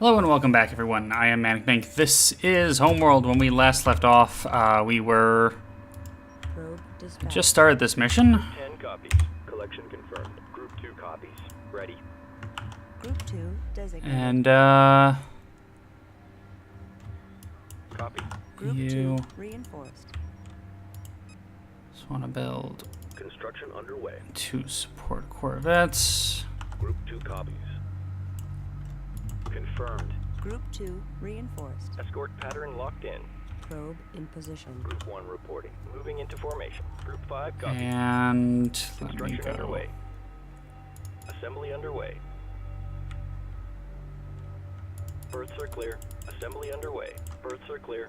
Hello and welcome back, everyone. I am ManicMink. This is Homeworld. When we last left off, we were just started this mission. 10 copies. Collection confirmed. Group 2 copies. Ready. Group 2 designated. And Copy. Group you 2 reinforced. just want to build Construction underway. 2 support corvettes. Group 2 copies. Confirmed. Group 2 reinforced. Escort pattern locked in. Probe in position. Group 1 reporting. Moving into formation. Group 5 copies. And let me Construction go. underway. Assembly underway. Berths are clear. Assembly underway. Berths are clear.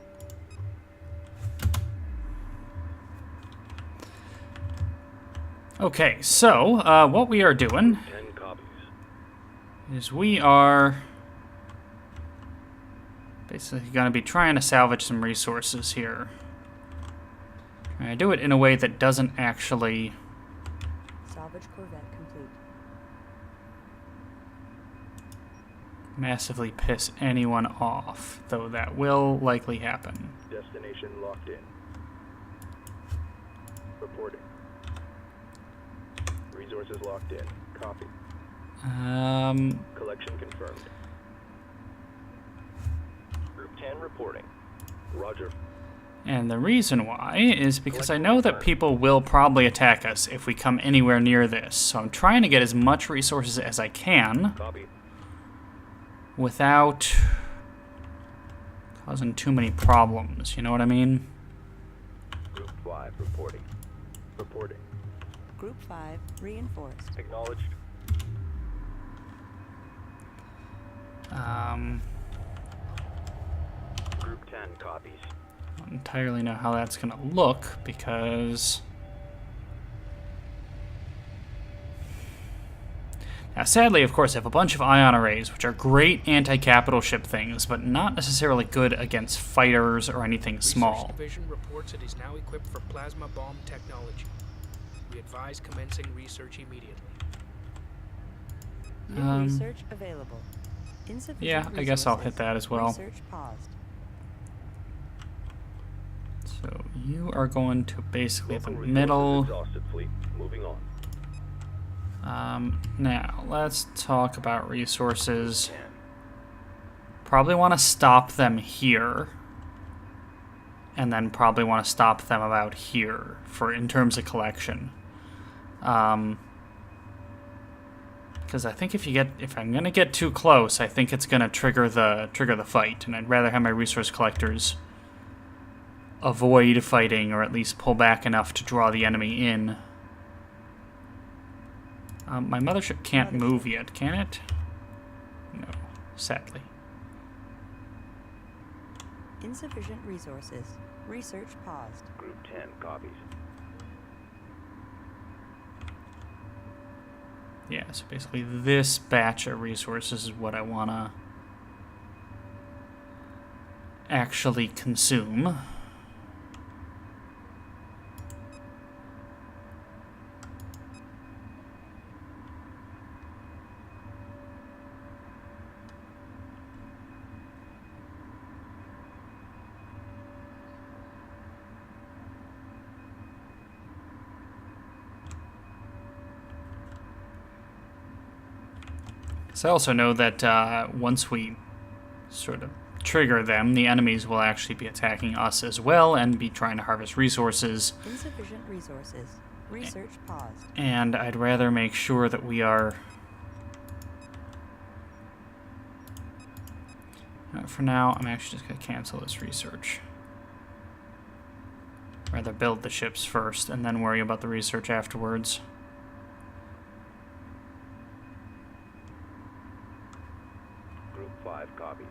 Okay, so what we are doing 10 copies. is we are basically going to be trying to salvage some resources here. I do it in a way that doesn't actually Salvage corvette complete. massively piss anyone off, though that will likely happen. Destination locked in. Reporting. Resources locked in. Copy. Collection confirmed. Group 10 reporting. Roger. And the reason why is because I know that people will probably attack us if we come anywhere near this. So I'm trying to get as much resources as I can Copy. without causing too many problems, you know what I mean? Group 5 reporting. Reporting. Group 5 reinforced. Acknowledged. Group 10 copies. I don't entirely know how that's going to look because... Now, sadly, of course, I have a bunch of ion arrays, which are great anti-capital ship things, but not necessarily good against fighters or anything small. Research Division reports it is now equipped for plasma bomb technology. We advise commencing research immediately. New research available. Insufficient Yeah, I guess I'll hit resources. that as well. Research paused. So you are going to basically the Local resources middle. exhausted, fleet. Moving on. Now, let's talk about resources. 10. Probably want to stop them here. And then probably want to stop them about here for in terms of collection. Because I think if I'm gonna get too close, I think it's gonna trigger the fight, and I'd rather have my resource collectors avoid fighting or at least pull back enough to draw the enemy in. My mothership can't move yet, can it? No, sadly. Insufficient resources. Research paused. Group 10 copies. Yeah, so basically this batch of resources is what I want to actually consume. So I also know that once we sort of trigger them, the enemies will actually be attacking us as well and be trying to harvest resources. Insufficient resources. Research paused. And I'd rather make sure that we are... For now, I'm actually just going to cancel this research. Rather build the ships first and then worry about the research afterwards. Group 5 copies.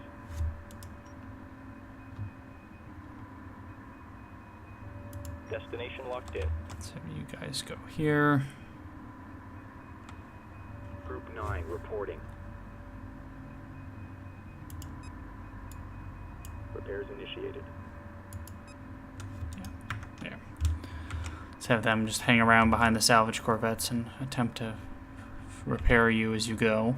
Destination locked in. So you guys go here. Group 9 reporting. Repairs initiated. There. Let's have them just hang around behind the salvage corvettes and attempt to repair you as you go.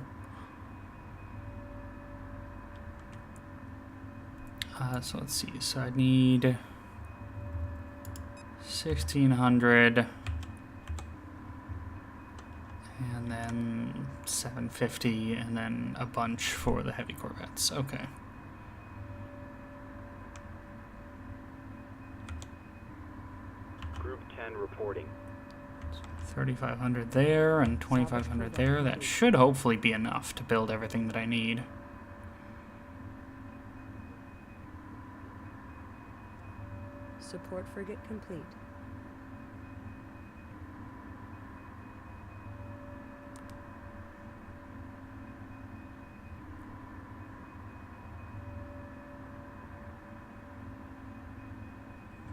So let's see. So I need 1,600. And then 750, and then a bunch for the heavy corvettes. Okay. Group 10 reporting. 3,500 there and 2,500 there. That should hopefully be enough to build everything that I need. Support frigate complete.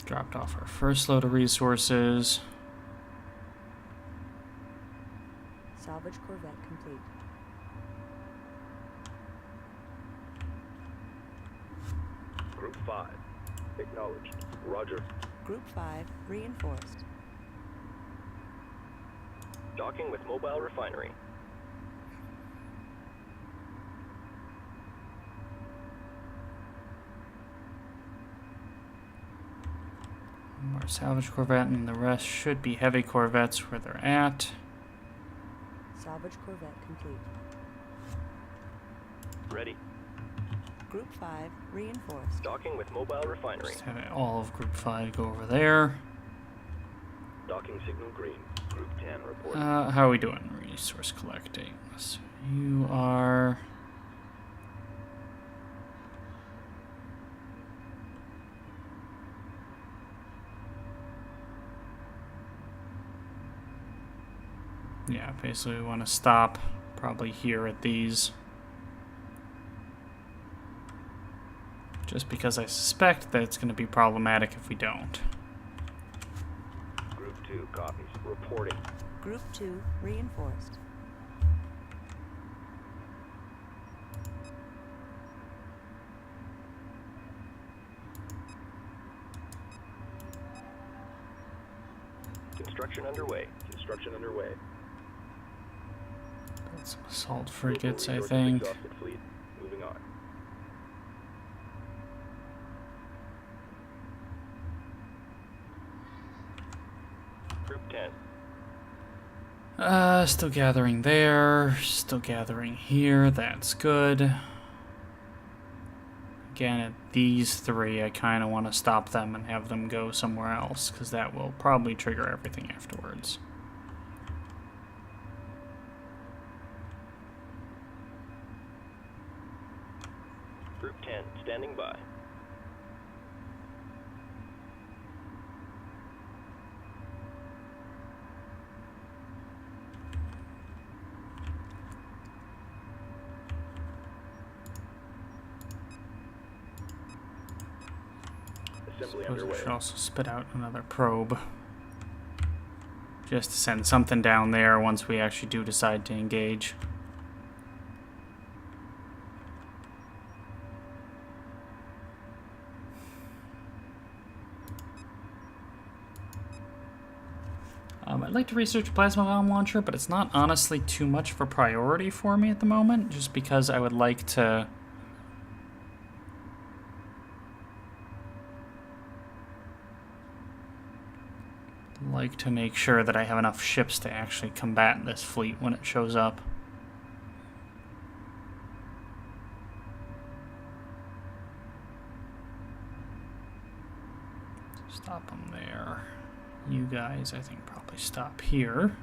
Dropped off our first load of resources. Salvage corvette complete. Group 5. Acknowledged. Roger. Group 5 reinforced. Docking with mobile refinery. More salvage corvette, and the rest should be heavy corvettes where they're at. Salvage corvette complete. Ready. Group 5 reinforced. Docking with mobile refinery. Just have all of Group 5 go over there. Docking signal green. Group 10 reporting. How are we doing? Resource collecting. So you are... Yeah, basically we want to stop probably here at these. Just because I suspect that it's going to be problematic if we don't. Group 2 copies. Reporting. Group 2 reinforced. Construction underway. Construction underway. Build some assault frigates, I Resources think. exhausted fleet. Moving on. Group 10. Still gathering there. Still gathering here. That's good. Again, at these three, I kind of want to stop them and have them go somewhere else, because that will probably trigger everything afterwards. Group 10 standing by. Assembly Suppose I underway. should also spit out another probe. Just to send something down there once we actually do decide to engage. I'd like to research a plasma bomb launcher, but it's not honestly too much of a priority for me at the moment, just because I would like to... make sure that I have enough ships to actually combat this fleet when it shows up. Stop them there. You guys, I think, probably stop here.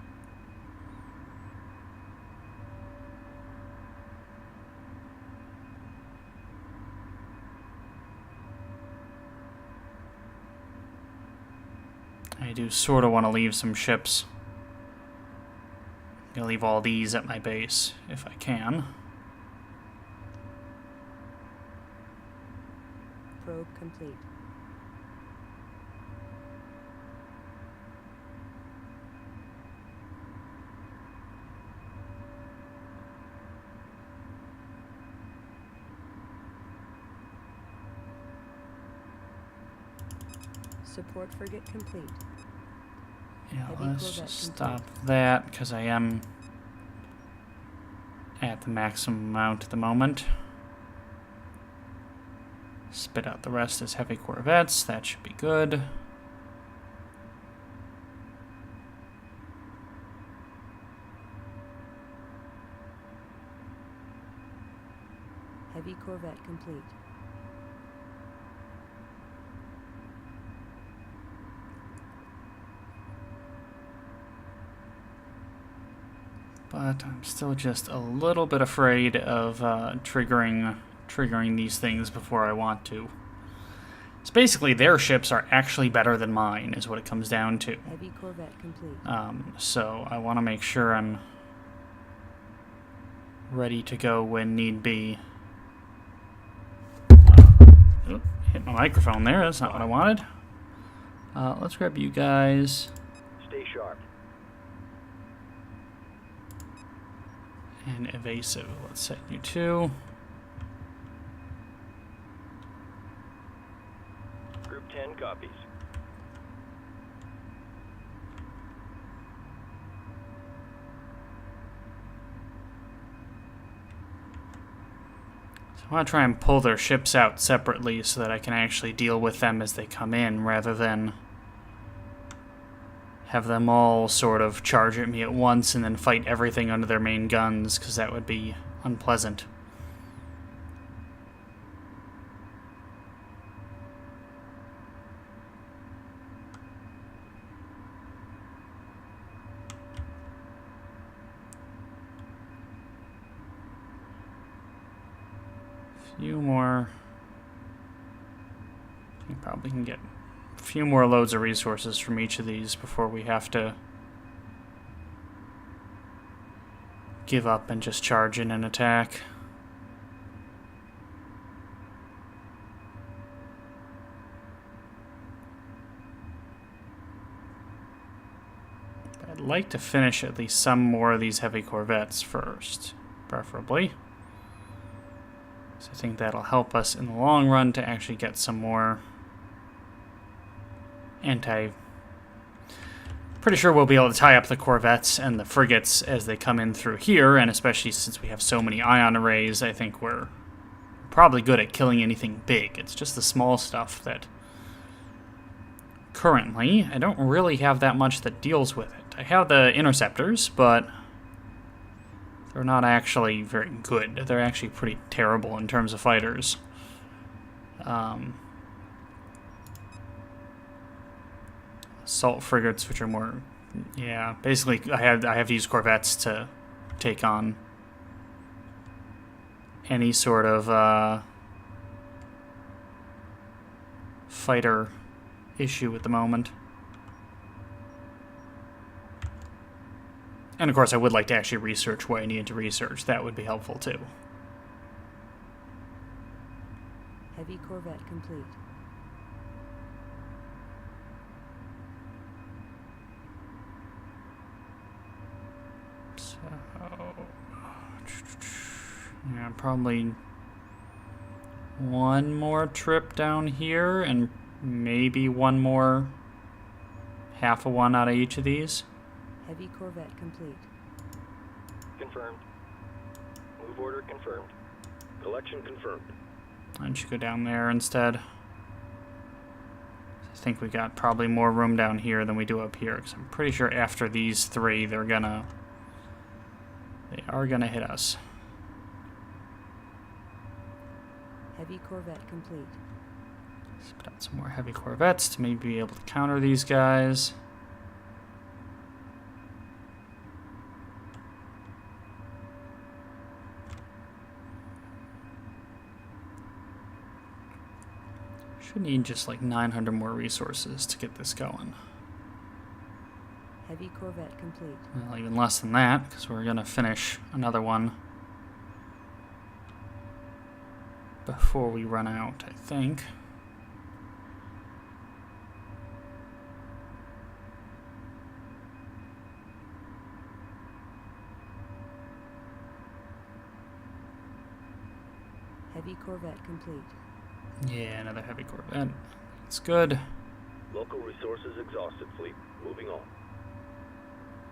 I do sort of want to leave some ships. I'm gonna leave all these at my base, if I can. Probe complete. Support frigate complete. Yeah, Heavy let's corvette just complete. stop that, because I am at the maximum amount at the moment. Spit out the rest as heavy corvettes. That should be good. Heavy corvette complete. But I'm still just a little bit afraid of triggering these things before I want to. So basically, their ships are actually better than mine, is what it comes down to. Heavy corvette complete. So I want to make sure I'm ready to go when need be. Oop, hit my microphone there. That's not what I wanted. Let's grab you guys. Stay sharp. And evasive. Let's set you to. Group 10 copies. So I want to try and pull their ships out separately so that I can actually deal with them as they come in, rather than have them all sort of charge at me at once and then fight everything under their main guns, because that would be unpleasant. Few more. You probably can get a few more loads of resources from each of these before we have to give up and just charge in and attack. But I'd like to finish at least some more of these heavy corvettes first, preferably. So I think that'll help us in the long run to actually get some more Pretty sure we'll be able to tie up the corvettes and the frigates as they come in through here, and especially since we have so many ion arrays, I think we're probably good at killing anything big. It's just the small stuff that currently I don't really have that much that deals with it. I have the interceptors, but they're not actually very good. They're actually pretty terrible in terms of fighters. Assault frigates, which are more, yeah. Basically, I have to use corvettes to take on any sort of fighter issue at the moment. And of course, I would like to actually research what I needed to research. That would be helpful too. Heavy corvette complete. So, yeah, probably one more trip down here, and maybe one more, half of one out of each of these. Heavy corvette complete. Confirmed. Move order confirmed. Collection confirmed. I should go down there instead. I think we got probably more room down here than we do up here, because I'm pretty sure after these three, they are gonna hit us. Heavy corvette complete. Let's put out some more heavy corvettes to maybe be able to counter these guys. Should need just like 900 more resources to get this going. Heavy corvette complete. Well, even less than that, because we're going to finish another one before we run out, I think. Heavy corvette complete. Yeah, another heavy corvette. It's good. Local resources exhausted, fleet. Moving on.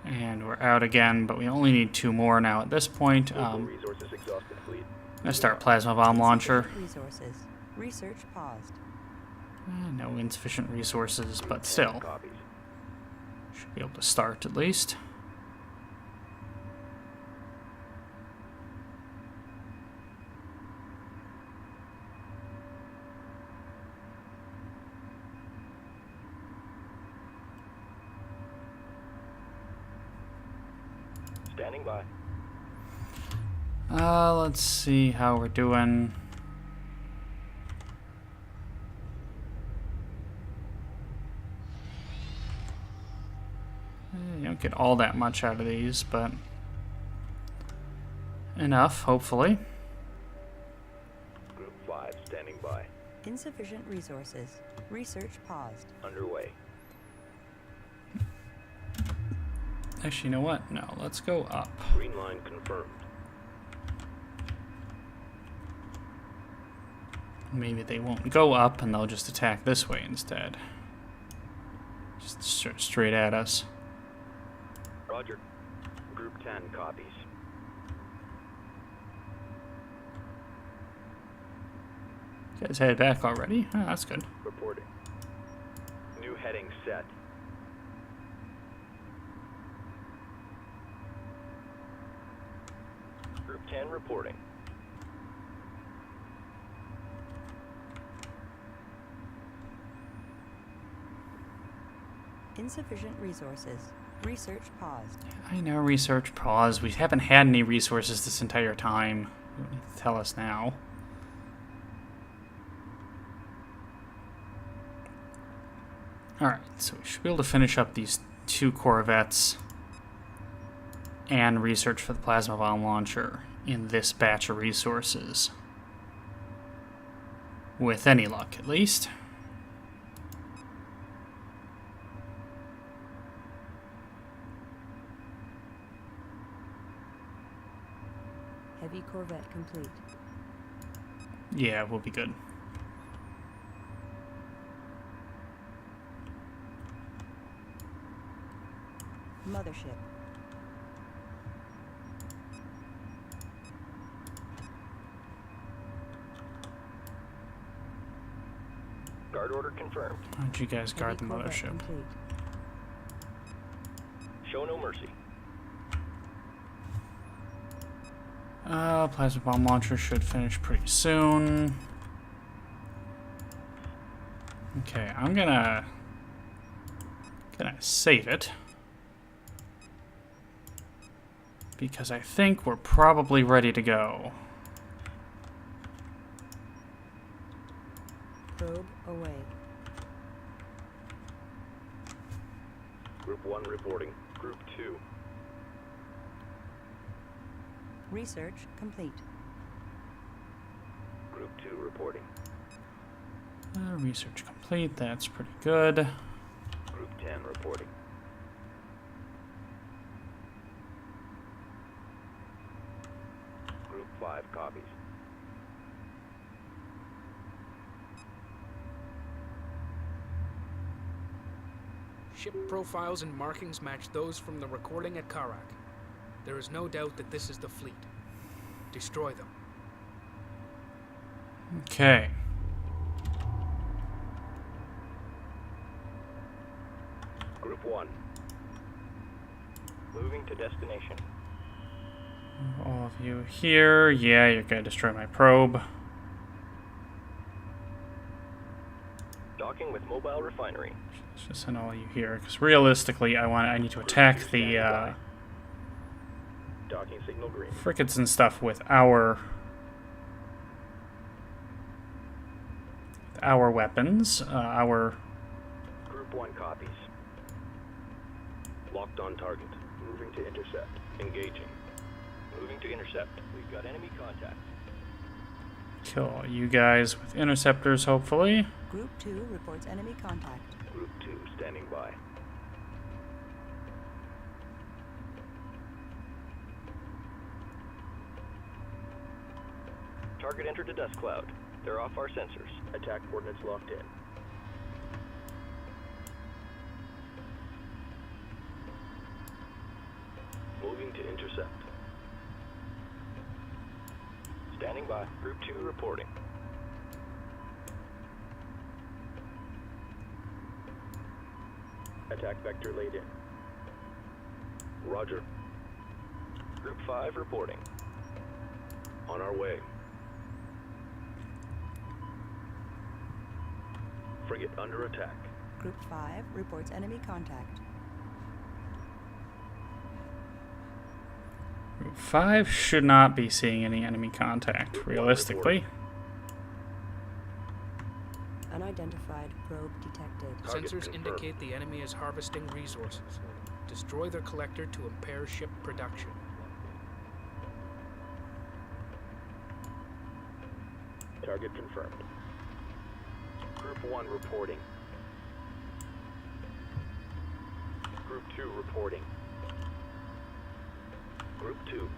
And we're out again, but we only need 2 more now at this point. Local resources exhausted, fleet. I'm going to start plasma bomb launcher. Resources. Research paused. No insufficient resources, but still. Copies. Should be able to start at least. Standing by. Let's see how we're doing. You don't get all that much out of these, but enough, hopefully. Group 5 standing by. Insufficient resources. Research paused. Underway. Actually, you know what? No, let's go up. Green line confirmed. Maybe they won't go up and they'll just attack this way instead. Just straight at us. Roger. Group 10 copies. You guys headed back already? Oh, that's good. Reporting. New heading set. Group 10 reporting. Insufficient resources. Research paused. I know, research pause. We haven't had any resources this entire time. You don't need to tell us now. Alright, so we should be able to finish up these 2 Corvettes and research for the plasma bomb launcher in this batch of resources. With any luck, at least. Heavy Corvette complete. Yeah, we'll be good. Mothership. Guard order confirmed. Why don't you guys guard the Heavy Corvette mothership? complete. Show no mercy. Plasma bomb launcher should finish pretty soon. Okay, I'm gonna save it. Because I think we're probably ready to go. Probe away. Group 1 reporting. Group 2. Research complete. Group 2 reporting. Research complete, that's pretty good. Group 10 reporting. Group 5 copies. Ship profiles and markings match those from the recording at Karak. There is no doubt that this is the fleet. Destroy them. Okay. Group 1. Moving to destination. All of you here. Yeah, you're gonna destroy my probe. Docking with mobile refinery. Let's just send all of you here, because realistically, I need to attack the Docking signal green. frigates and stuff with our weapons, our. Group 1 copies. Locked on target. Moving to intercept. Engaging. Moving to intercept. We've got enemy contact. Kill you guys with interceptors, hopefully. Group 2 reports enemy contact. Group 2 standing by. Target entered a dust cloud. They're off our sensors. Attack coordinates locked in. Moving to intercept. Standing by. Group 2 reporting. Attack vector laid in. Roger. Group 5 reporting. On our way. Frigate under attack. Group 5 reports enemy contact. Group 5 should not be seeing any enemy contact, realistically. Unidentified probe detected. Target Sensors confirmed. indicate the enemy is harvesting resources. Destroy their collector to impair ship production. Target confirmed. Group 1 reporting. Group 2 reporting. Group 2.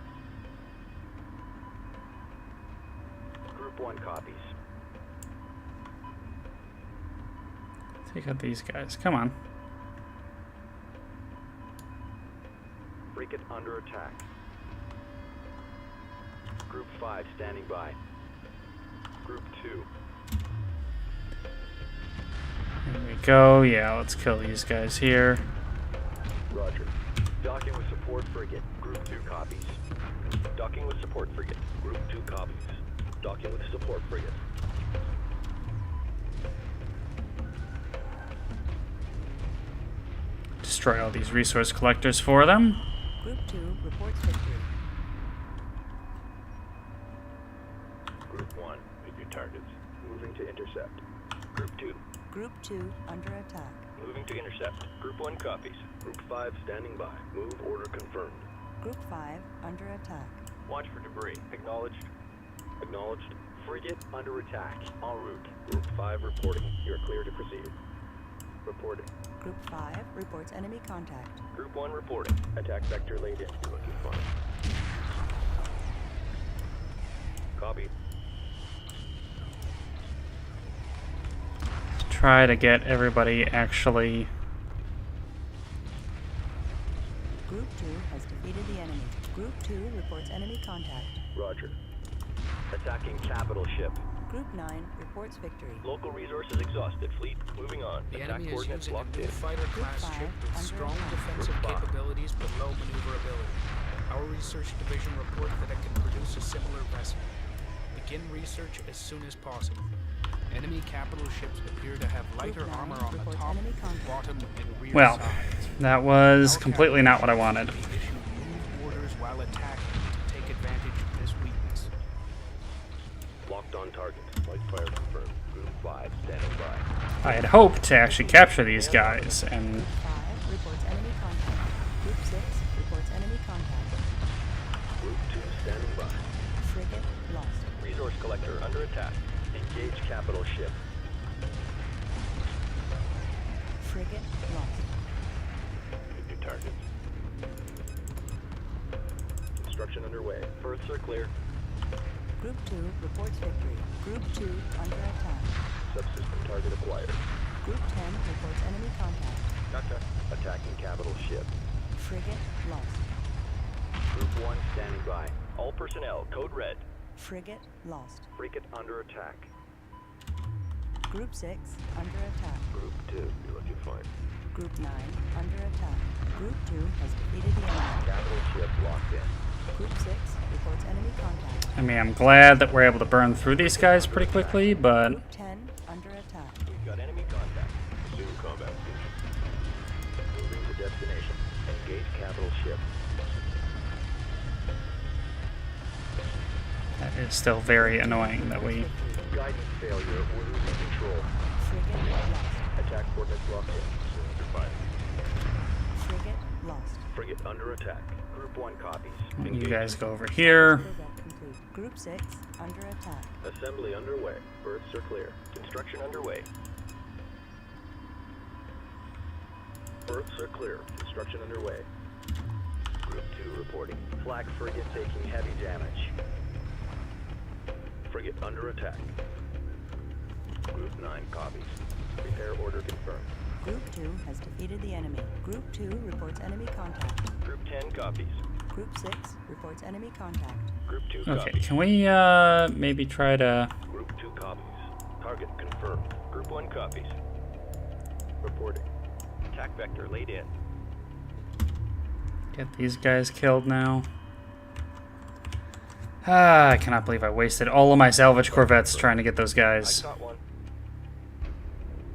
Group 1 copies. Take out these guys. Come on. Frigate under attack. Group 5 standing by. Group 2. Here we go. Yeah, let's kill these guys here. Roger. Docking with support frigate. Group 2 copies. Docking with support frigate. Group 2 copies. Docking with support frigate. Destroy all these resource collectors for them. Group 2 reports victory. Group 1, pick your targets. Moving to intercept. Group 2, Group 2 under attack. moving to intercept. Group 1 copies. Group 5 standing by. Move order confirmed. Group 5 under attack. Watch for debris. Acknowledged. Acknowledged. Frigate under attack. En route. Group 5 reporting. You're clear to proceed. Reporting. Group 5 reports enemy contact. Group 1 reporting. Attack vector laid in. You're looking fine. Copy. Try to get everybody actually. Group 2 has defeated the enemy. Group 2 reports enemy contact. Roger. Attacking capital ship. Group 9 reports victory. Local resources exhausted. Fleet moving on. The Attack enemy is coordinates using a locked new in. fighter-class Group ship 5 with under strong attack. defensive Group 5. capabilities but low maneuverability. Our research division report that it can produce a similar vessel. Begin research as soon as possible. Enemy capital ships appear to have lighter Group 9 armor on the reports top, enemy contact. bottom, and rear Well, sides. that was Our completely not what I capital wanted. ships may issue move orders while attacking to take advantage of this weakness. Locked on target. Light fire confirmed. Group 5 standing by. I had hoped to actually capture these guys, and Group 5 reports enemy contact. Group 6 reports enemy contact. Group 2 standing by. Frigate lost. Resource collector under attack. Engage capital ship. Frigate lost. Pick your targets. Construction underway. Berths are clear. Group 2 reports victory. Group 2 under attack. Subsystem target acquired. Group 10 reports enemy contact. Gotcha. Attacking capital ship. Frigate lost. Group 1 standing by. All personnel, code red. Frigate lost. Frigate under attack. Group 6 under attack. Group 2, you're looking fine. Group 9 under attack. Group 2 has defeated the enemy. Capital ship locked in. Group 6 reports enemy contact. I mean, I'm glad that we're able to burn through these guys pretty quickly, but Group 10 under attack. We've got enemy contact. Assume combat station. Moving to destination. Engage capital ship. that is still very annoying that we. Guidance failure. We're losing control. Frigate lost. Attack coordinates locked in. Under fire. Frigate lost. Frigate under attack. Group 1 copies. You guys go over here. Corvette complete. Group 6 under attack. Assembly underway. Berths are clear. Construction underway. Berths are clear. Construction underway. Group 2 reporting. Flag frigate taking heavy damage. Frigate under attack. Group 9 copies. Repair order confirmed. Group 2 has defeated the enemy. Group 2 reports enemy contact. Group 10 copies. Group 6 reports enemy contact. Group 2 Okay, copies. can we maybe try to? Group 2 copies. Target confirmed. Group 1 copies. Reporting. Attack vector laid in. Get these guys killed now. Ah, I cannot believe I wasted all of my salvage corvettes trying to get those I guys. caught one.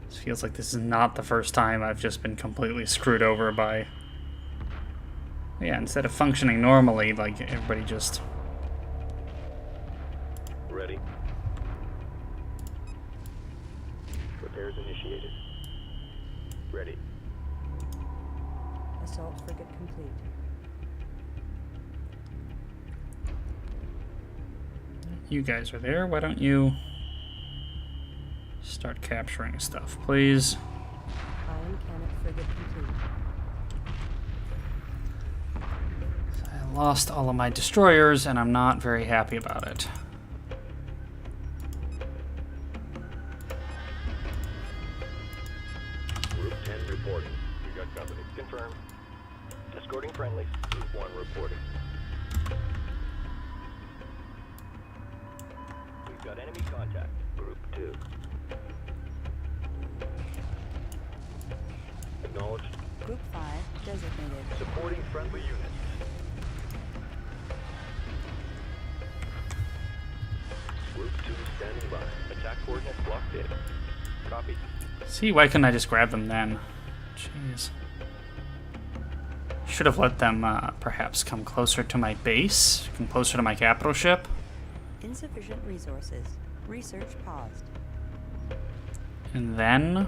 This feels like this is not the first time I've just been completely screwed over by... Yeah, instead of functioning normally, like, everybody just... Ready. Repairs initiated. Ready. Assault frigate complete. You guys are there. Why don't you start capturing stuff, please? Iron cannon frigate complete. I lost all of my destroyers, and I'm not very happy about it. Group 10 reporting. You got company. Confirmed. Escorting friendly. Group 1 reporting. We've got enemy contact. Group 2. Acknowledged. Group 5 designated. Supporting friendly units. Group 2 standing by. Attack coordinates locked in. Copy. See, why couldn't I just grab them then? Jeez. Should have let them perhaps come closer to my base, come closer to my capital ship. Insufficient resources. Research paused. And then...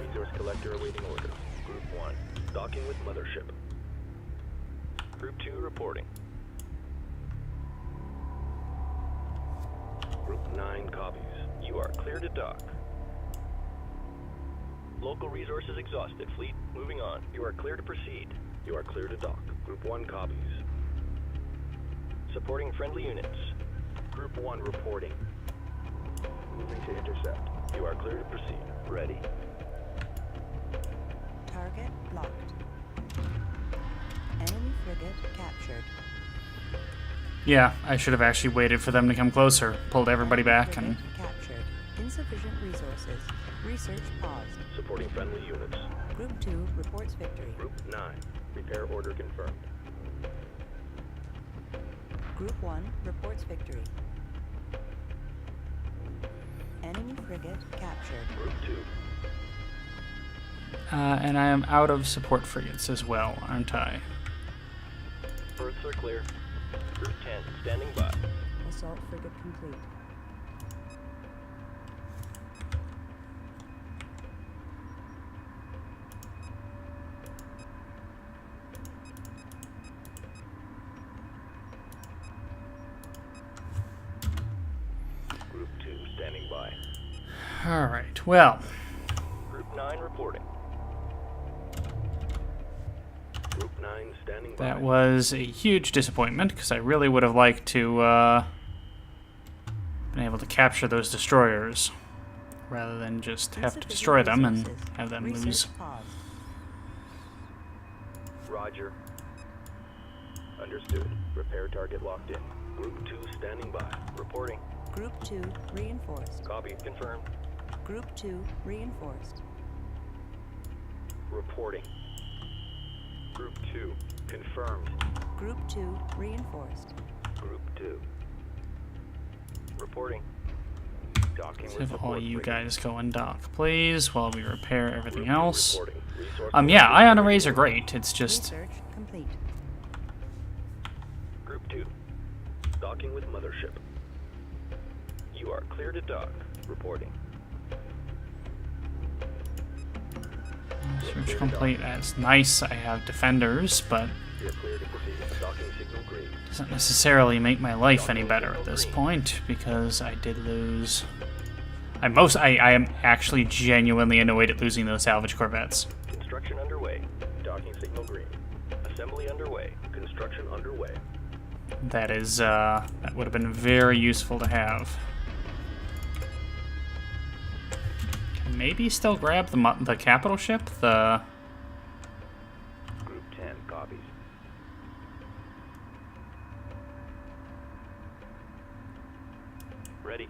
Resource collector awaiting orders. Group 1. Docking with mothership. Group 2 reporting. Group 9 copies. You are clear to dock. Local resources exhausted. Fleet moving on. You are clear to proceed. You are clear to dock. Group 1 copies. Supporting friendly units. Group 1 reporting. Moving to intercept. You are clear to proceed. Ready. Target locked. Enemy frigate captured. Yeah, I should have actually waited for them to come closer, pulled everybody back, and... Frigate captured. Insufficient resources. Research paused. Supporting friendly units. Group 2 reports victory. Group 9. Repair order confirmed. Group 1 reports victory. Enemy frigate captured. Group 2. and I am out of support frigates as well, aren't I? Berths are clear. Group 10 standing by. Assault frigate complete. Group 2 standing by. Alright, well, Group 9 reporting. Group 9 standing by. that was a huge disappointment, because I really would have liked to been able to capture those destroyers, rather than just have to destroy them and have them lose. Paused. Roger. Understood. Repair target locked in. Group 2 standing by. Reporting. Group 2 reinforced. Copy. Confirmed. Group 2 reinforced. Reporting. Group 2 confirmed. Group 2 reinforced. Group 2 reporting. Docking Let's with have all support you frigate. guys go and dock, please, while we repair everything Group 2 else. reporting. Resource Yeah, collector ion awaiting arrays are orders. great. It's just Research complete. Group 2 docking with mothership. You are clear to dock. Reporting. search complete. That's nice. I have defenders, but You're clear to proceed. Docking signal green. doesn't necessarily make my life any better at this point, because I did lose. I am actually genuinely annoyed at losing those salvage corvettes. Construction underway. Docking signal green. Assembly underway. Construction underway. That is that would have been very useful to have. Can maybe still grab the capital ship. The Group 10 copies. Ready.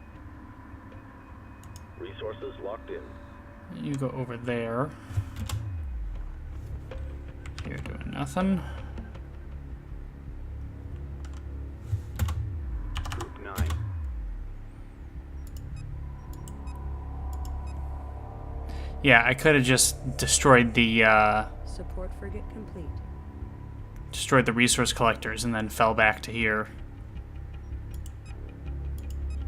Resources locked in. You go over there. You're doing nothing. Group 9. Yeah, I could have just destroyed the Support frigate complete. resource collectors and then fell back to here.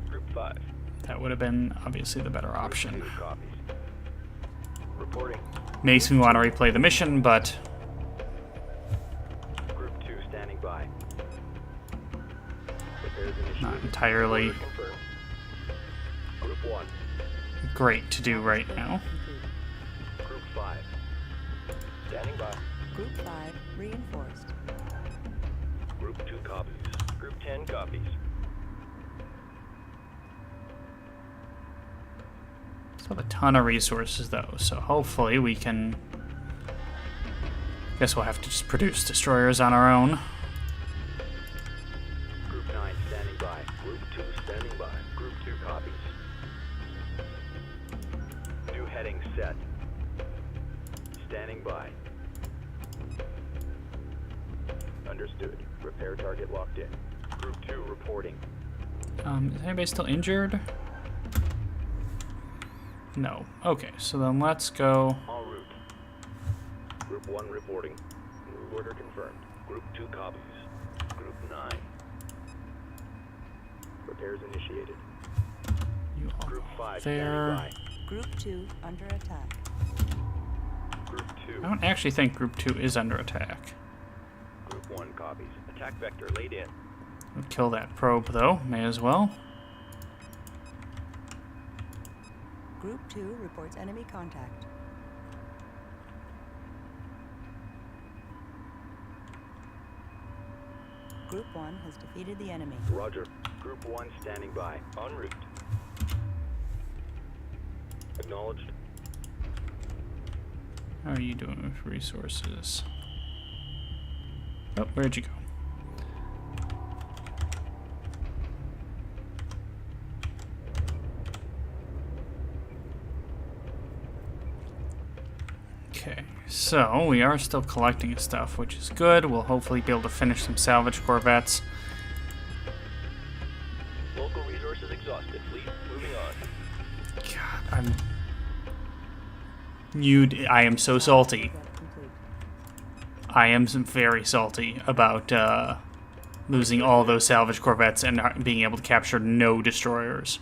Group 5. That would have been obviously the better option. 2 copies. Reporting. Makes me want to replay the mission, but Group 2 standing by. Repairs initiated. not entirely Order confirmed. Group 1. great to do right now. Complete. Group 5. Standing by. Group 5 reinforced. Group 2 copies. Group 10 copies. Still have a ton of resources though, so hopefully we can. Guess we'll have to just produce destroyers on our own. Group 9 standing by. Group 2 standing by. Group 2 copies. New heading set. Standing by. Understood. Repair target locked in. Group 2 reporting. Is anybody still injured? No. Okay, so then let's go. En route. Group 1 reporting. Move order confirmed. Group 2 copies. Group 9. Repairs initiated. You all Group go 5 there. standing Group 2 under attack. by. Group 2. I don't actually think Group 2 is under attack. Group 1 copies. Attack vector laid in. We'll kill that probe though, may as well. Group 2 reports enemy contact. Group 1 has defeated the enemy. Roger. Group 1 standing by. En route. Acknowledged. How are you doing with resources? Oh, where'd you go? Okay, so we are still collecting stuff, which is good. We'll hopefully be able to finish some salvage corvettes. Local resources exhausted. Fleet moving on. God, I am so salty. Frigate complete. I am very salty about losing all those salvage corvettes and not being able to capture no destroyers.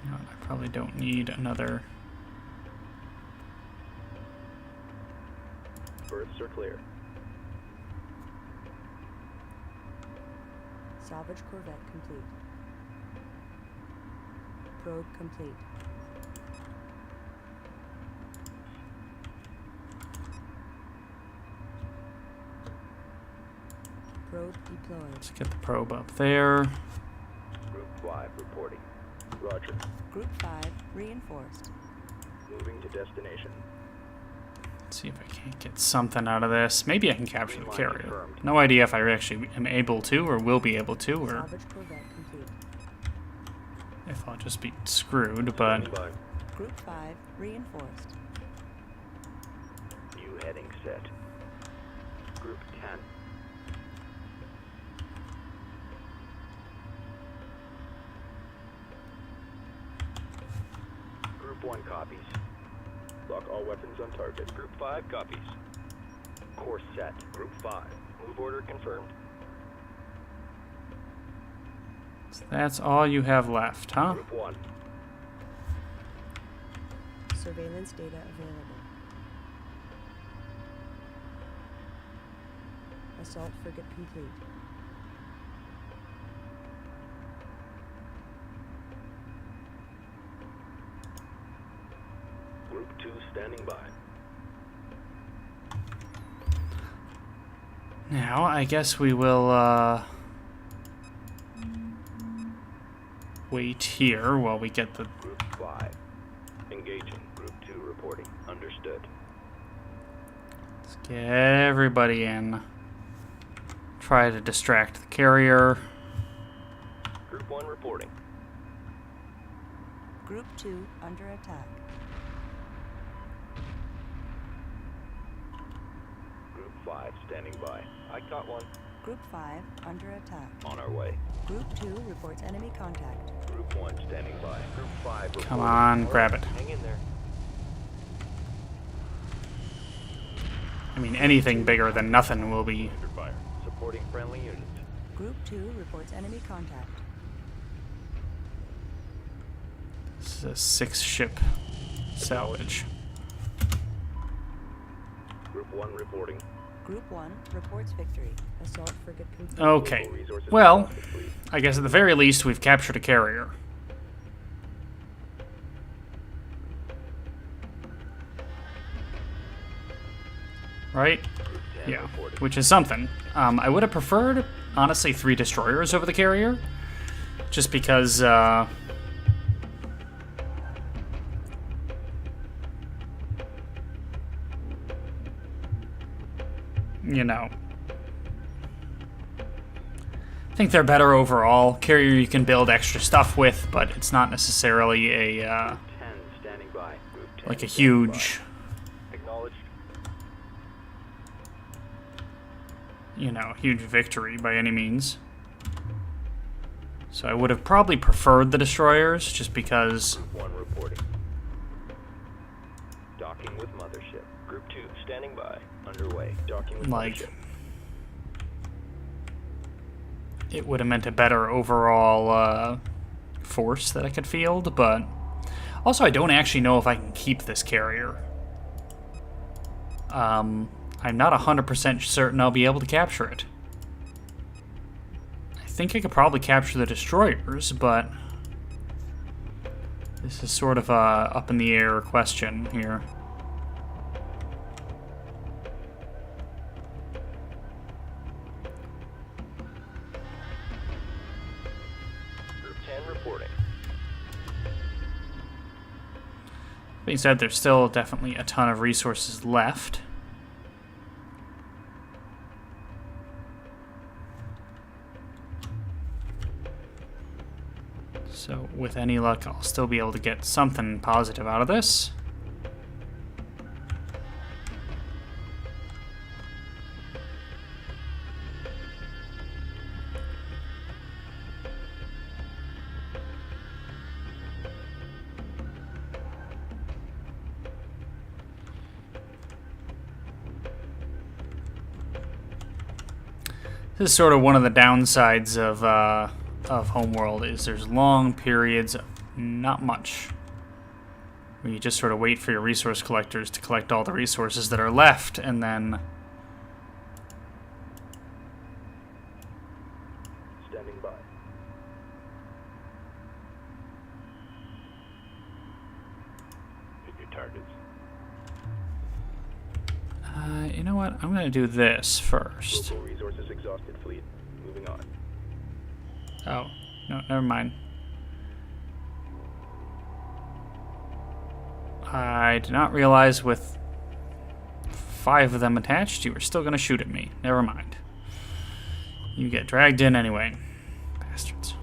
You know, I probably don't need another. Berths are clear. Salvage corvette complete. Probe complete. Probe deployed. Let's get the probe up there. Group 5 reporting. Roger. Group 5 reinforced. Moving to destination. Let's see if I can't get something out of this. Maybe I can capture the Line carrier. confirmed. No idea if I actually am able to or will be able to, or Salvage corvette complete. if I'll just be screwed, but Standing by. Group 5 reinforced. New heading set. Group 10. Group 1 copies. Lock all weapons on target. Group 5 copies. Course set. Group 5. Move order confirmed. so that's all you have left, huh? Group 1. Surveillance data available. Assault frigate complete. Group 2 standing by. Now, I guess we will wait here while we get the. Group 5. Engaging. Group 2 reporting. Understood. Let's get everybody in. Try to distract the carrier. Group 1 reporting. Group 2 under attack. Group 5 standing by. I caught one. Group 5 under attack. On our way. Group 2 reports enemy contact. Group 1 standing by. Group 5 reporting. Come on, grab it. Hang in there. I mean, anything bigger than nothing will be... Under fire. Supporting friendly units. Group 2 reports enemy contact. This is a 6-ship salvage. Group 1 reporting. Group 1 reports victory. Assault frigate complete. Okay. Local resources Well, exhausted, fleet. I guess at the very least we've captured a carrier. Right? Group 10 Yeah. reporting. Which is something. I would have preferred, honestly, 3 destroyers over the carrier. Just because, you know, I think they're better overall. Carrier you can build extra stuff with, but it's not necessarily a, 10 standing by. Group 10 like a standing huge, by. Acknowledged. you know, huge victory by any means. So I would have probably preferred the destroyers, just because, Group 1 reporting. Docking with mothership. Group 2 standing by. Underway. Docking with like, mothership. it would have meant a better overall force that I could field, but also I don't actually know if I can keep this carrier. I'm not 100% certain I'll be able to capture it. I think I could probably capture the destroyers, but this is sort of a up in the air question here. Group 10 reporting. Being said, there's still definitely a ton of resources left. So with any luck, I'll still be able to get something positive out of this. This is sort of one of the downsides of Homeworld, is there's long periods of not much, where you just sort of wait for your resource collectors to collect all the resources that are left, and then Standing by. Hit your targets. you know what? I'm gonna do this first. Local resources exhausted, fleet. Moving on. Oh, no, never mind. I did not realize with 5 of them attached, you were still gonna shoot at me. Never mind. You get dragged in anyway. Bastards.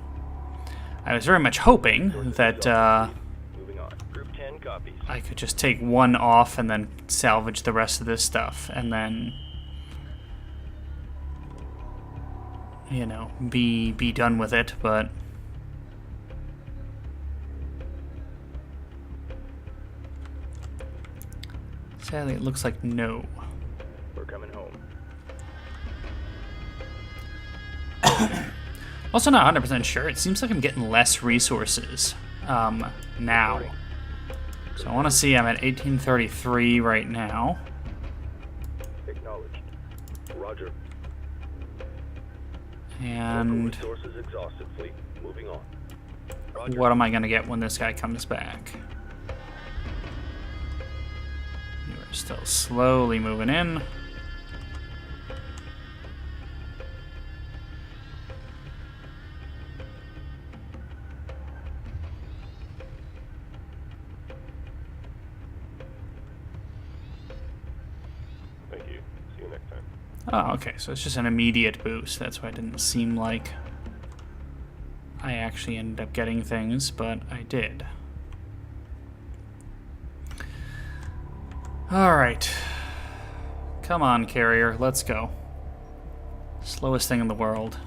I was very much hoping that Moving on. Group 10 copies. I could just take 1 off and then salvage the rest of this stuff, and then, you know, be done with it, but sadly it looks like no. We're coming home. Also not 100% sure. It seems like I'm getting less resources now. So I want to see, I'm at 1833 right now. Acknowledged. Roger. And Local resources exhausted, fleet. Moving on. Roger. what am I going to get when this guy comes back? You are still slowly moving in. Thank you. See you next time. Oh, okay, so it's just an immediate boost. That's why it didn't seem like I actually ended up getting things, but I did. Alright. Come on, carrier, let's go. Slowest thing in the world.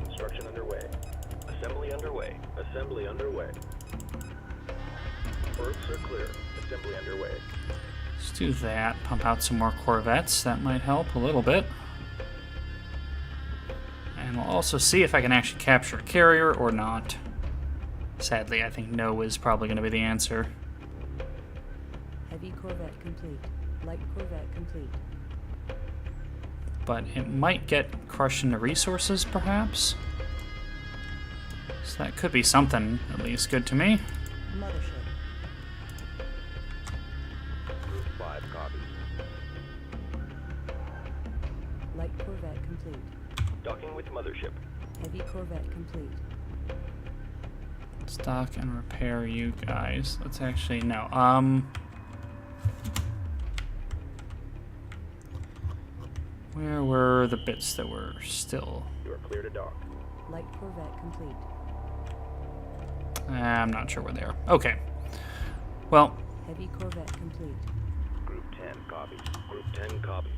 Construction underway. Assembly underway. Assembly underway. Berths are clear. Assembly underway. Let's do that. Pump out some more Corvettes. That might help a little bit. And we'll also see if I can actually capture a carrier or not. Sadly, I think no is probably going to be the answer. Heavy Corvette complete. Light Corvette complete. But it might get crushed into resources, perhaps? So that could be something at least good to me. Mothership. Group 5 copies. Light Corvette complete. Docking with mothership. Heavy Corvette complete. Stock and repair you guys. Let's actually, no. Where were the bits that were still? You are clear to dock. Light Corvette complete. I'm not sure where they are. Okay. Well, Heavy Corvette complete. Group 10 copies. Group 10 copies.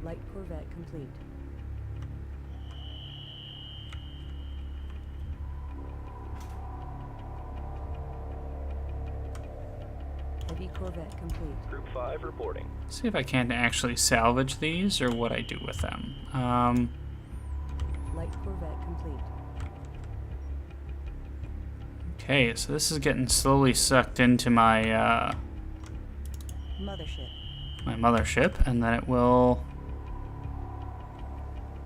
Light Corvette complete. Heavy Corvette complete. Group 5 reporting. see if I can actually salvage these or what I do with them. Light Corvette complete. Okay, so this is getting slowly sucked into my Mothership. my mothership, and then it will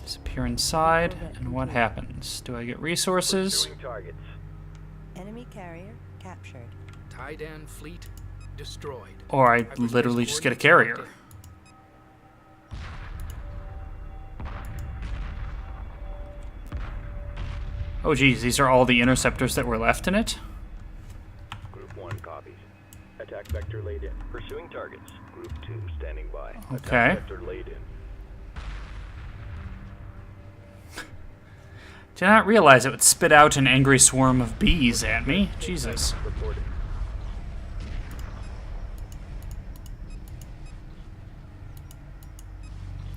disappear inside. And what happens? Do I get resources? Pursuing targets. Enemy carrier captured. Taidan fleet destroyed. Or I literally just get a carrier. Oh geez, these are all the interceptors that were left in it? Group 1 copies. Attack vector laid in. Pursuing targets. Group 2 standing by. Okay. Attack vector laid in. Did not realize it would spit out an angry swarm of bees at me. Jesus. Reporting.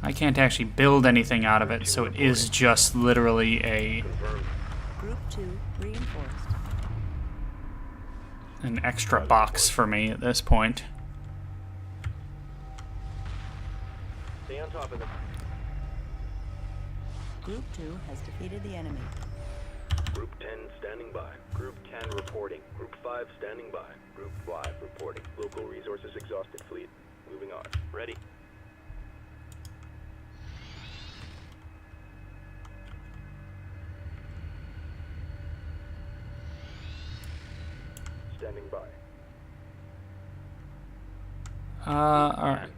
I can't actually build anything out of it, so it is just literally a Confirmed. Group 2 reinforced. an extra box for me at this point. Stay on top of them. Group 2 has defeated the enemy. Group 10 standing by. Group 10 reporting. Group 5 standing by. Group 5 reporting. Local resources exhausted fleet. Moving on. Ready. Standing by. Alright.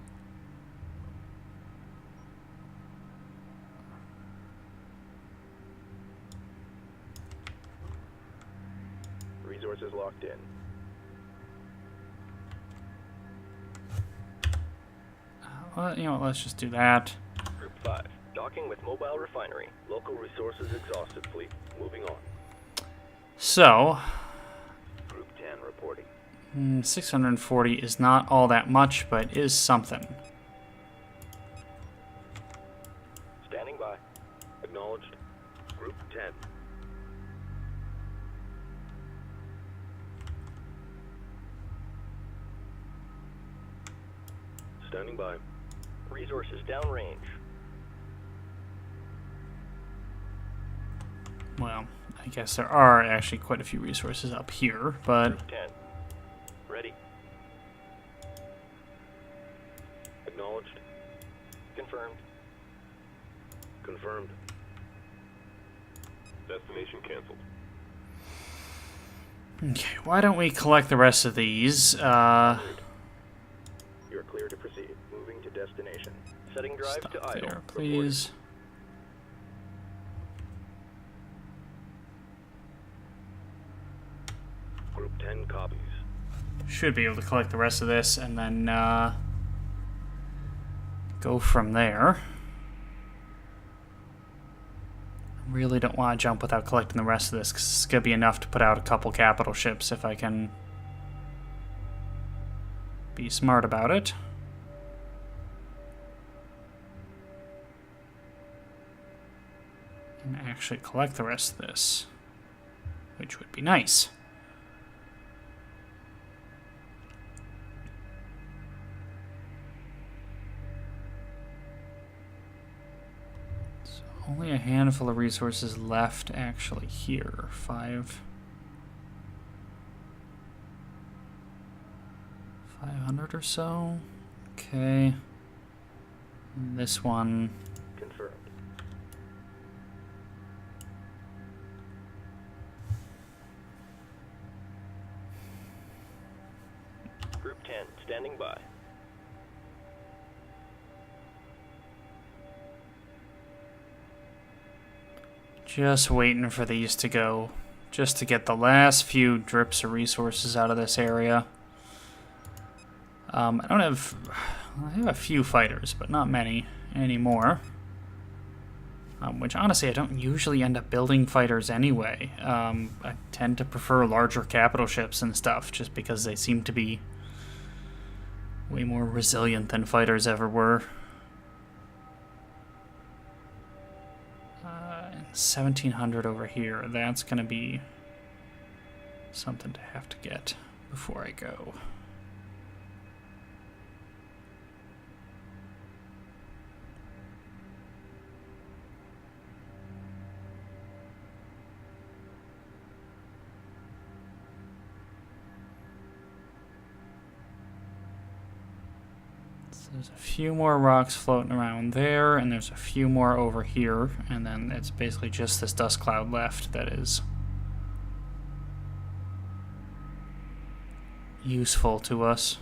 Resources locked in. Well, you know what, let's just do that. Group 5. Docking with mobile refinery. Local resources exhausted fleet. Moving on. So, Group 10 reporting. 640 is not all that much, but is something. Standing by. Acknowledged. Group 10. Standing by. Resources downrange. Well, I guess there are actually quite a few resources up here, but Group 10. Ready. Acknowledged. Confirmed. Confirmed. Destination canceled. Okay, why don't we collect the rest of these? You're clear to proceed. Moving to destination. Setting drive to Stop idle. there, please. Group 10 copies. Should be able to collect the rest of this and then go from there. Really don't want to jump without collecting the rest of this, because it's going to be enough to put out a couple capital ships if I can be smart about it. And actually collect the rest of this, which would be nice. Only a handful of resources left actually here. 500 or so. Okay. And this one. Confirmed. Group 10 standing by. Just waiting for these to go. Just to get the last few drips of resources out of this area. I have a few fighters, but not many anymore. Which honestly, I don't usually end up building fighters anyway. I tend to prefer larger capital ships and stuff, just because they seem to be way more resilient than fighters ever were. 1700 over here. That's going to be something to have to get before I go. There's a few more rocks floating around there, and there's a few more over here, and then it's basically just this dust cloud left that is useful to us.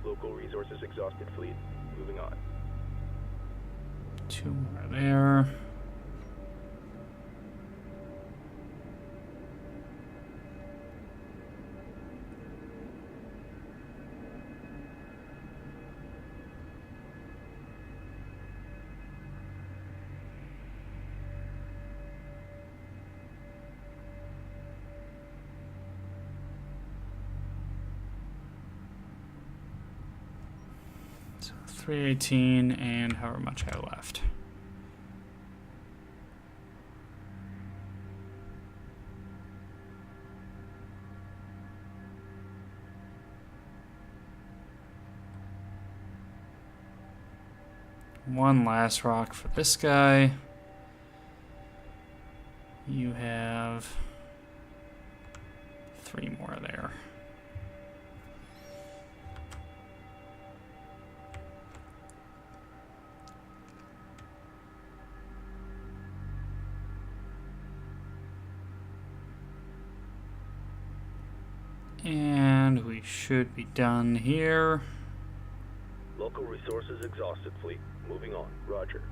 Local resources exhausted, fleet. Moving on. 2 more there. So 318 and however much I have left. One last rock for this guy. You have 3 more there. And we should be done here. Local resources exhausted, fleet. Moving on. Roger.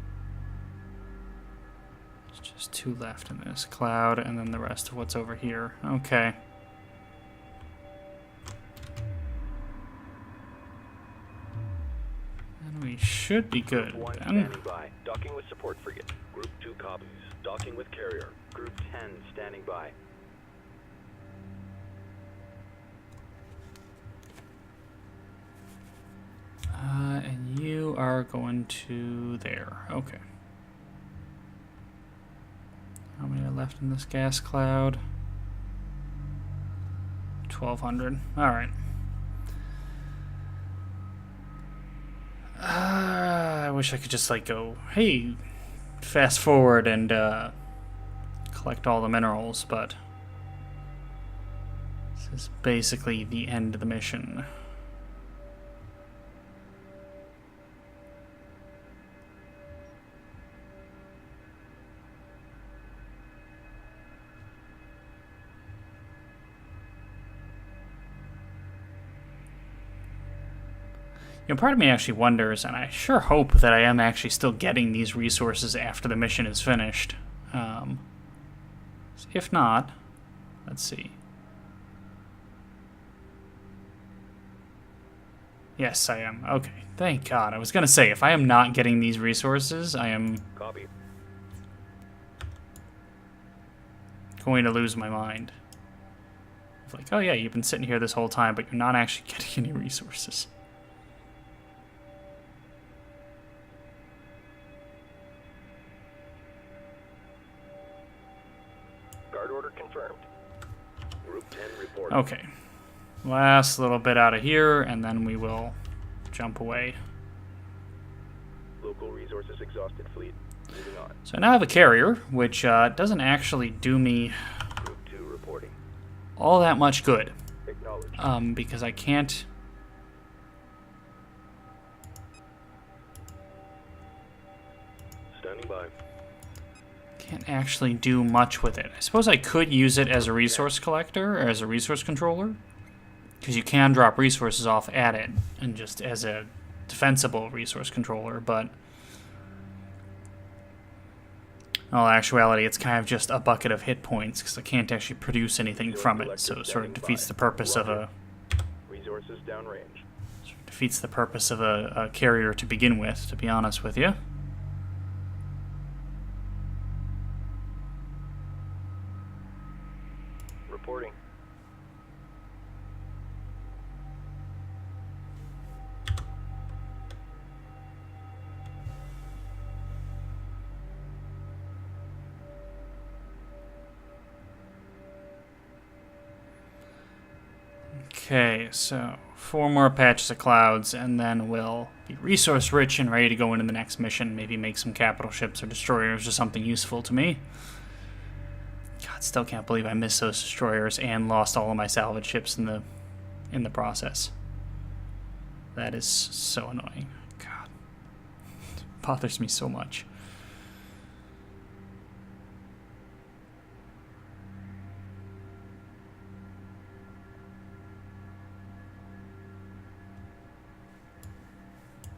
There's just 2 left in this cloud, and then the rest of what's over here. Okay. And we should be good. Group 1 then. standing by. Docking with support frigate. Group 2 copies. Docking with carrier. Group 10 standing by. And you are going to there. Okay. How many are left in this gas cloud? 1,200. Alright. I wish I could just, like, go, hey, fast forward and collect all the minerals, but this is basically the end of the mission. You know, part of me actually wonders, and I sure hope that I am actually still getting these resources after the mission is finished. If not, let's see. Yes, I am. Okay, thank God. I was going to say, if I am not getting these resources, I am Copy. going to lose my mind. It's like, oh yeah, you've been sitting here this whole time, but you're not actually getting any resources. Guard order confirmed. Group 10 reporting. Okay. Last little bit out of here, and then we will jump away. Local resources exhausted, fleet. Moving on. So now I have a carrier, which doesn't actually do me Group 2 reporting. all that much good. Acknowledged. Because I can't... Standing by. Can't actually do much with it. I suppose I could use it as a resource collector, or as a resource controller. Because you can drop resources off at it, and just as a defensible resource controller, but... in all actuality, it's kind of just a bucket of hit points, because I can't actually produce anything from it, so it sort of defeats the purpose of a... Resources downrange. sort of defeats the purpose of a carrier to begin with, to be honest with you. Reporting. Okay, so 4 more patches of clouds, and then we'll be resource rich and ready to go into the next mission. Maybe make some capital ships or destroyers or something useful to me. God, still can't believe I missed those destroyers and lost all of my salvage ships in the process. That is so annoying. God, it bothers me so much.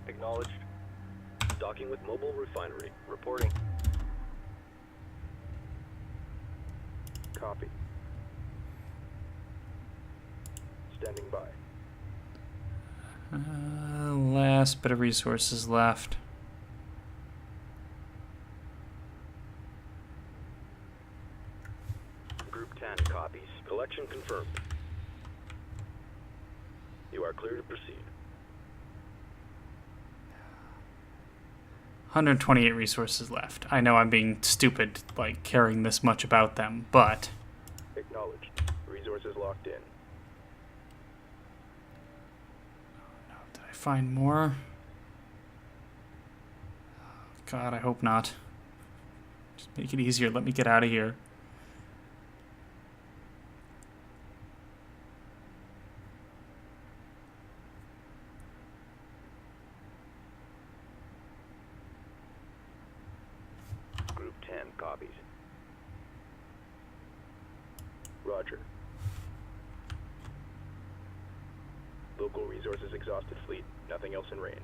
Acknowledged. Docking with mobile refinery. Reporting. Copy. Standing by. Last bit of resources left. Group 10 copies. Collection confirmed. You are clear to proceed. 128 resources left. I know I'm being stupid, like, caring this much about them, but... Acknowledged. Resources locked in. no, did I find more? God, I hope not. Just make it easier. Let me get out of here. Group 10 copies. Roger. Local resources exhausted, fleet. Nothing else in range.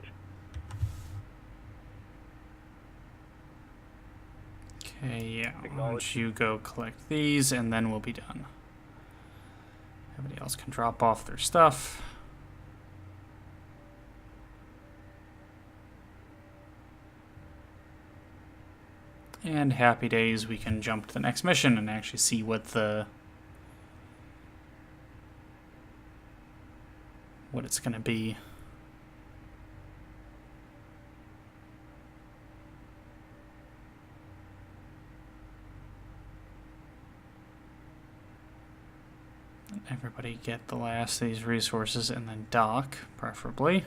Okay, yeah. Why don't Acknowledged. you go collect these, and then we'll be done. Everybody else can drop off their stuff. And happy days, we can jump to the next mission and actually see what it's going to be. Everybody get the last of these resources and then dock, preferably.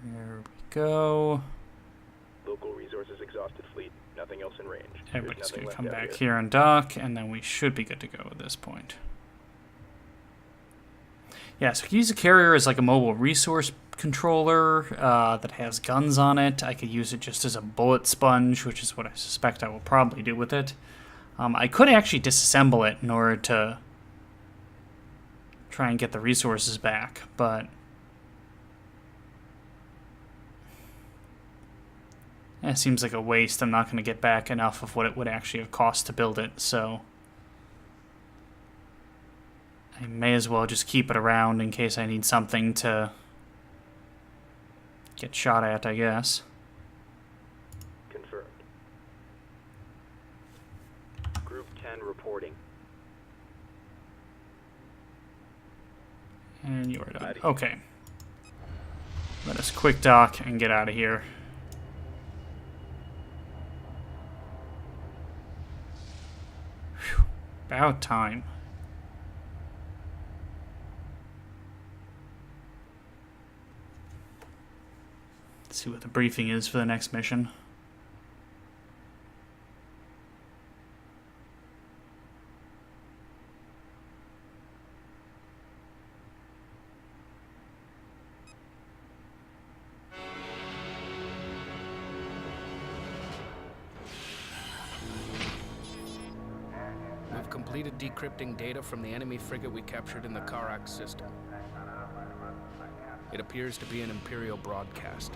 There we go. Local resources exhausted, fleet. Nothing else in range. There's Everybody's nothing going to left come out back here and dock, and then we should be good to go at this point. Yeah, so I could use a carrier as like a mobile resource controller that has guns on it. I could use it just as a bullet sponge, which is what I suspect I will probably do with it. I could actually disassemble it in order to try and get the resources back, but it seems like a waste. I'm not going to get back enough of what it would actually have cost to build it, so I may as well just keep it around in case I need something to get shot at, I guess. Confirmed. Group 10 reporting. And you are done. Okay. Let us quick dock and get out of here. Whew. About time. Let's see what the briefing is for the next mission. We've completed decrypting data from the enemy frigate we captured in the Karak system. It appears to be an Imperial broadcast.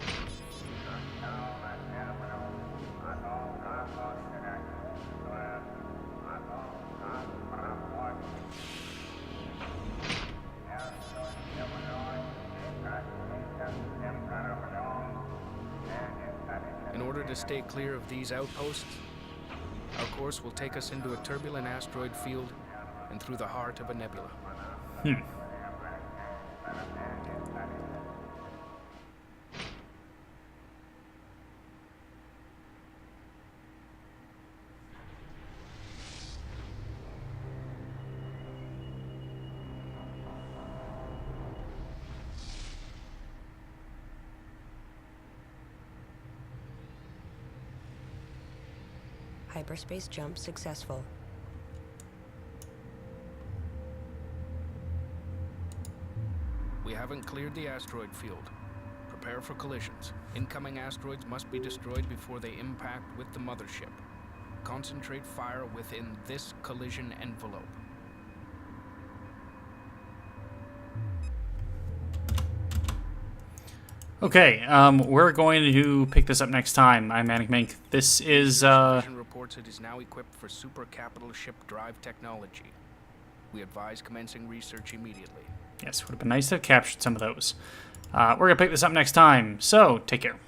In order to stay clear of these outposts, our course will take us into a turbulent asteroid field and through the heart of a nebula. Hyperspace jump successful. We haven't cleared the asteroid field. Prepare for collisions. Incoming asteroids must be destroyed before they impact with the mothership. Concentrate fire within this collision envelope. Okay, we're going to pick this up next time. I'm ManicMink. This is, Division reports it is now equipped for super capital ship drive technology. We advise commencing research immediately. Yes, would have been nice to have captured some of those. We're going to pick this up next time, so take care.